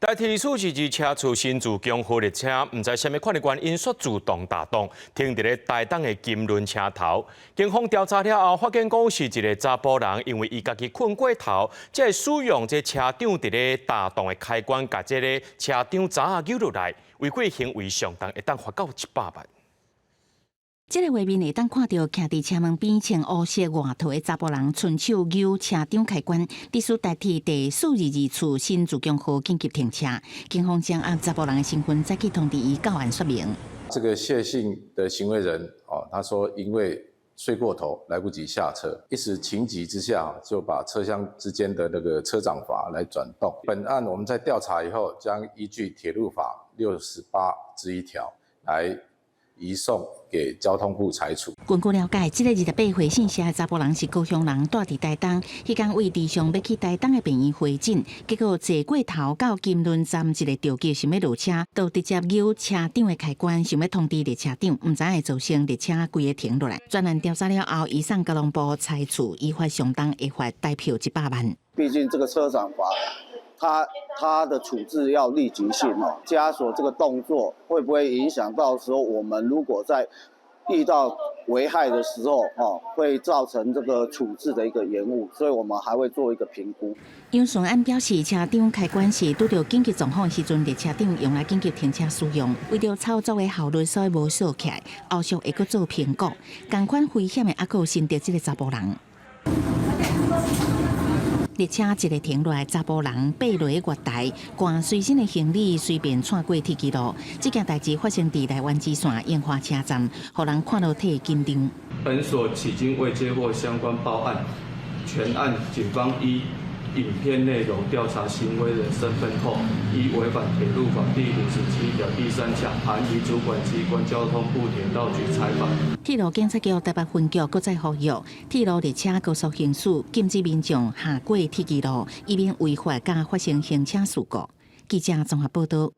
代替数字机车出新自强号列车，唔知什么款的原因说自动打动，停伫咧台东的金轮车头。警方调查了后，发现讲是一个查甫人，因为伊家己困过头，才会使用这车长伫咧打动的开关，甲这个车长闸揪落来，违规行为上当会当罚到100万。 这个画面会当看到徛伫车门边穿乌色外套的查甫人，顺手揪车长开关，必须代替第422处新自强号紧急停车。警方将按查甫人的身份再去通知伊到案说明。这个谢姓的行为人他说因为睡过头，来不及下车，一时情急之下就把车厢之间的那个车长阀来转动。本案我们在调查以后，将依据铁路法68之1条来 移送给交通部裁处。根据了解，这个28岁姓谢的查甫人是高雄人，住伫台东。迄天为地上要去台东的朋友会诊，结果坐过头到金轮站一个吊机，想要落车，就直接扭车长的开关，想要通知列车长，唔知会造成列车规个停落来。专案调查了后，移送交通部裁处，依法相当会罚代票100万。毕竟这个车长罚。 他的处置要立即性枷锁这个动作会不会影响到时候我们如果在遇到危害的时候会造成这个处置的一个延误，所以我们还会做一个评估。杨顺安表示，车长开关是拄到紧急状况时阵，列车长用来紧急停车使用，为着操作的效率，所以无锁起来，后续会阁做评估。同款危险的还阁有新得这个查甫人。 列车一个停落来，查甫人爬落月台，赶随身的行李随便窜过铁轨路。这件代志发生伫台湾支线樱花车站，互人看到体紧张。本所迄今未接获相关报案，全案警方依影片内容调查行为人身份后，依违反铁路法第57条第3项，函予主管机关交通部铁道局采访。 铁路警察局台北分局搁再呼吁，铁路列车高速行驶，禁止民众下过铁轨路，以免违法甲发生行车事故。记者综合报道。